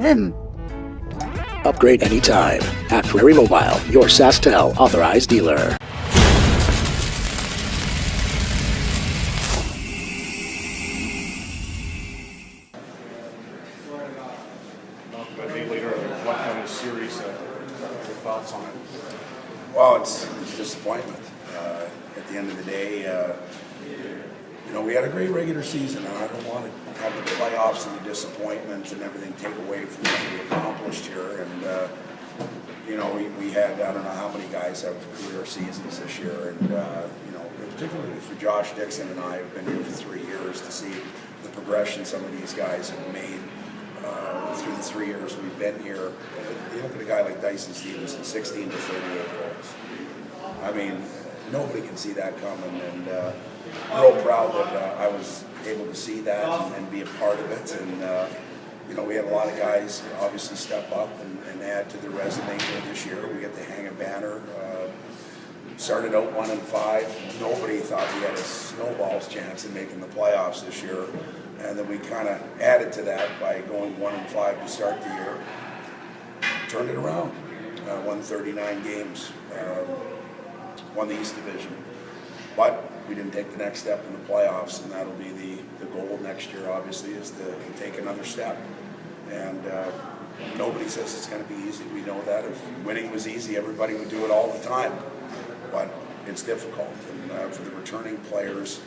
him. Upgrade anytime at Prairie Mobile, your SaskTel authorized dealer. A day later, what kind of series? Your thoughts on it? Well, it's disappointment. At the end of the day, we had a great regular season, and I don't want to have the playoffs and the disappointment and everything take away from what we accomplished here. And we had, I don't know how many guys have career seasons this year, and particularly for Josh Dixon and I have been here for 3 years to see the progression some of these guys have made through the 3 years we've been here. You look at a guy like Dyson Stevenson, 16 to 38 goals. I mean, nobody can see that coming, and real proud that I was able to see that and be a part of it. And we had a lot of guys obviously step up and add to the resume here this year. We get to hang a banner. Started out 1-5. Nobody thought we had a snowball's chance of making the playoffs this year, and then we kind of added to that by going 1-5 to start the year. Turned it around. Won 39 games. Won the East Division, but we didn't take the next step in the playoffs, and that'll be the goal next year, obviously, is to take another step. And nobody says it's going to be easy. We know that. If winning was easy, everybody would do it all the time, but it's difficult. And for the returning players,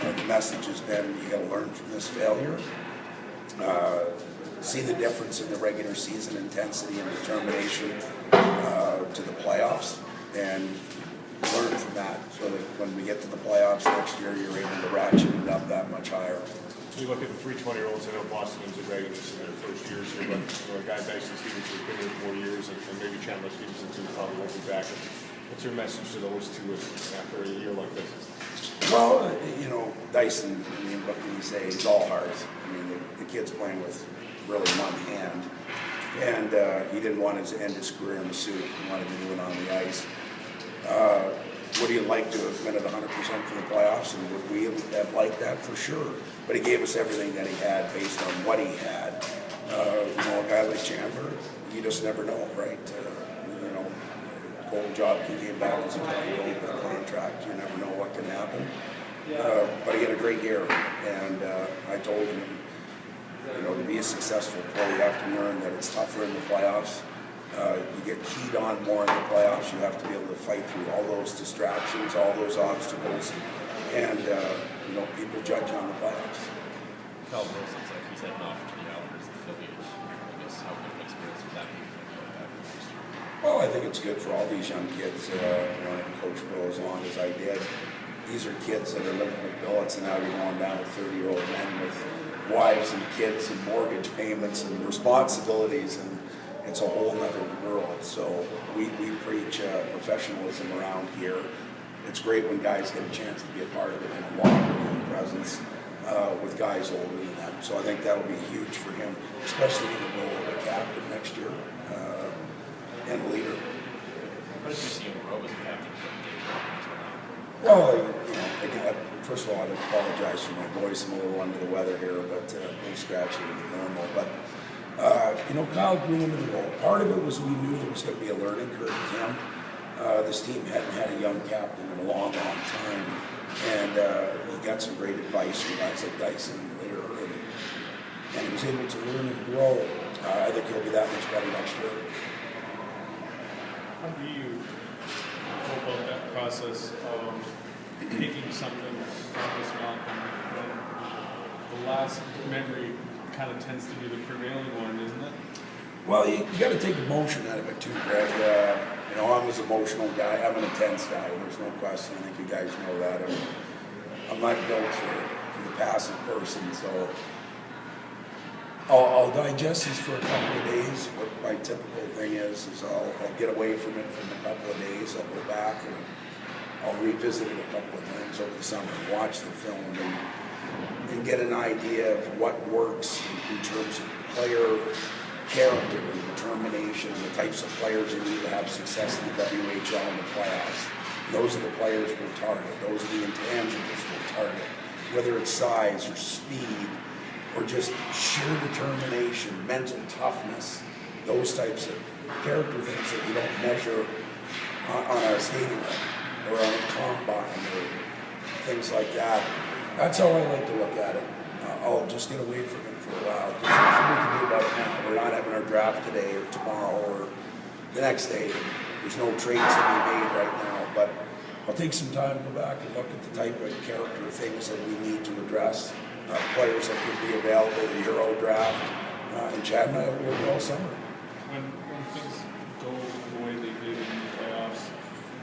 the message has been, you got to learn from this failure, see the difference in the regular season intensity and determination to the playoffs, and learn from that, so that when we get to the playoffs next year, you're able to ratchet it up that much higher. You look at the 320-year-olds. I know Boston was regulars in their first years here, but a guy Dyson Stevenson has been here 4 years, and maybe Chandler Stevenson too probably won't be back. What's your message to those two after a year like this? Well, Dyson, what can you say? He's all heart. I mean, the kid's playing with really one hand, and he didn't want to end his career in the suit. He wanted to do it on the ice. Would he like to have been at 100% for the playoffs, and would we have liked that? For sure. But he gave us everything that he had based on what he had. A guy like Chandler, you just never know, right? Cold job, he came back as a 20-year-old with a contract. You never know what can happen. But he had a great year, and I told him, to be a successful player, you have to learn that it's tougher in the playoffs. You get keyed on more in the playoffs. You have to be able to fight through all those distractions, all those obstacles, and people judge on the playoffs. Cal Rose looks like he's heading off to the Islanders affiliate. I guess how good an experience would that be for him? Well, I think it's good for all these young kids. I can coach Bill as long as I did. These are kids that are living with billets, and now you're going down with 30-year-old men with wives and kids and mortgage payments and responsibilities, and it's a whole other world. So we preach professionalism around here. It's great when guys get a chance to be a part of it in a locker room presence with guys older than them. So I think that'll be huge for him, especially in the role of a captain next year and a leader. How did you see him grow as a captain from Well, again, first of all, I apologize for my voice. I'm a little under the weather here, but a little scratchy than normal. But Kyle grew into the role. Part of it was we knew there was going to be a learning curve with him. This team hadn't had a young captain in a long, long time, and he got some great advice from guys like Dyson and Lear, and he was able to learn and grow. I think he'll be that much better next year. How do you go about that process of taking something from this Malcolm when the last memory kind of tends to be the prevailing one, isn't it? Well, you got to take emotion out of it too, Greg. I'm an emotional guy. I'm an intense guy. There's no question. I think you guys know that. I'm not built for the passive person, so I'll digest this for a couple of days. What my typical thing is I'll get away from it for a couple of days. I'll go back and I'll revisit it a couple of times over the summer, watch the film, and get an idea of what works in terms of player character and determination, the types of players you need to have success in the WHL and the playoffs. Those are the players we'll target. Those are the intangibles we'll target, whether it's size or speed or just sheer determination, mental toughness, those types of character things that you don't measure on a skating rink or on a combine or things like that. That's how I like to look at it. I'll just get away from it for a while. There's nothing we can do about it now. We're not having our draft today or tomorrow or the next day. There's no trades to be made right now, but I'll take some time to go back and look at the type of character things that we need to address. Players that could be available, the Euro draft, and Chad and I will work all summer. When things go the way they did in the playoffs,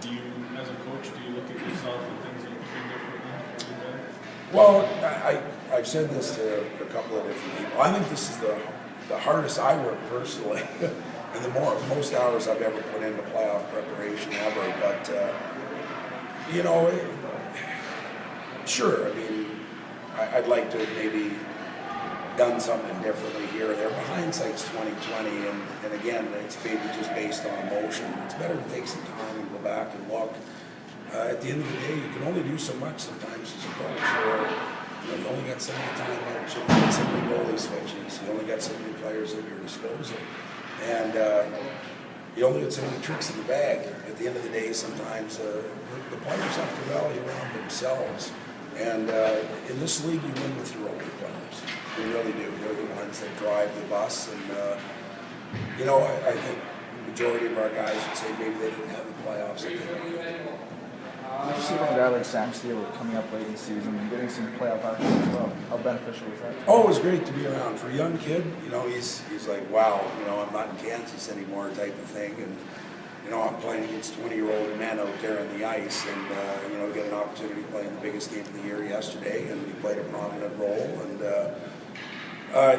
do you, as a coach, do you look at yourself and things that you can do differently? Well, I've said this to a couple of different people. I think this is the hardest I work personally, and the most hours I've ever put into playoff preparation ever. But you know, sure. I mean, I'd like to have maybe done something differently here or there. But hindsight's 20/20, and again, it's maybe just based on emotion. It's better to take some time and go back and look. At the end of the day, you can only do so much sometimes as a coach. Or, you only got so many timeouts, you only got so many goalie switches, you only got so many players at your disposal, and you only got so many tricks in the bag. At the end of the day, sometimes the players have to rally around themselves. And in this league, you win with your older players. You really do. They're the ones that drive the bus. And I think the majority of our guys would say maybe they didn't have the playoffs that they wanted. What you see from a guy like Sam Steele coming up late in the season and getting some playoff action as well? How beneficial was that? Oh, it was great to be around. For a young kid, he's like, wow, I'm not in Kansas anymore type of thing. And, I'm playing against 20-year-old men out there on the ice and, get an opportunity to play in the biggest game of the year yesterday, and he played a prominent role. And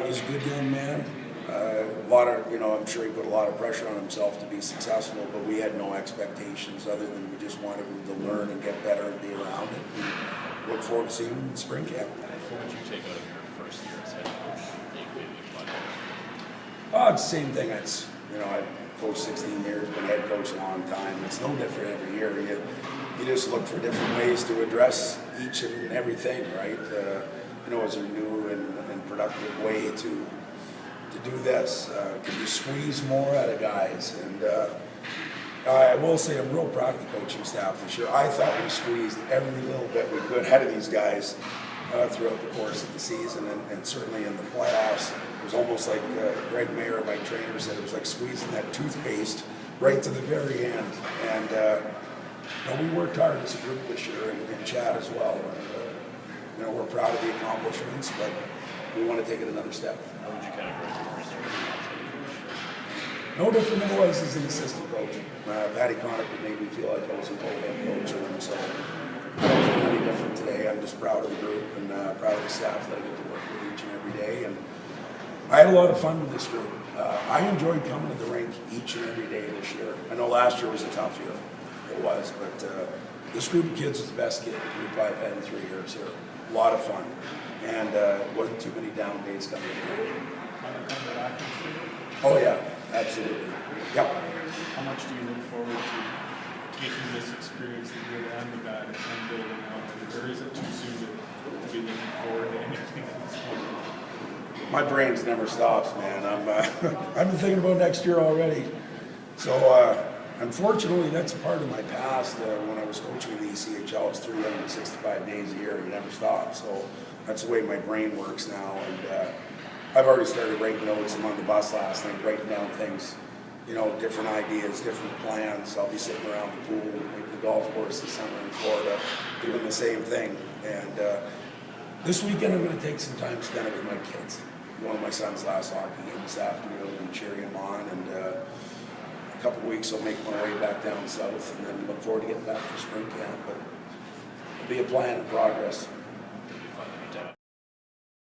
he's a good young man. I'm sure he put a lot of pressure on himself to be successful, but we had no expectations other than we just wanted him to learn and get better and be around it. And look forward to seeing him in spring camp. What would you take out of your first year as head coach? It's the same thing. I've coached 16 years, been head coach a long time. It's no different every year. You just look for different ways to address each and everything, right? Is there a new and productive way to do this? Can you squeeze more out of guys? And I will say I'm real proud of the coaching staff this year. I thought we squeezed every little bit we could out of these guys throughout the course of the season, and certainly in the playoffs. It was almost like Greg Mayer, my trainer, said it was like squeezing that toothpaste right to the very end. And we worked hard as a group this year, and Chad as well. And, we're proud of the accomplishments, but we want to take it another step. How would you categorize your first year? No different than it was as an assistant coach. Patty Connick would make me feel like I was a co-head coach with him, so I don't feel any different today. I'm just proud of the group and proud of the staff that I get to work with each and every day. And I had a lot of fun with this group. I enjoyed coming to the rink each and every day this year. I know last year was a tough year. It was, but this group of kids is the best group I've had in 3 years here. A lot of fun. And wasn't too many down days coming to the rink. Oh yeah, absolutely. Yep. How much do you look forward to taking this experience that you're on the bat and building out? Or is it too soon to be looking forward to anything at this point? My brain's never stops, man. I've been thinking about next year already. So unfortunately, that's a part of my past. When I was coaching in the ECHL, it's 365 days a year. You never stop. So that's the way my brain works now. And I've already started writing notes. I'm on the bus last night, writing down things, different ideas, different plans. I'll be sitting around the pool, maybe the golf course this summer in Florida, doing the same thing. And this weekend, I'm going to take some time to spend it with my kids. One of my son's last hockey game this afternoon and cheering him on. And a couple of weeks, I'll make my way back down south and then look forward to getting back for spring camp. But it'll be a plan in progress.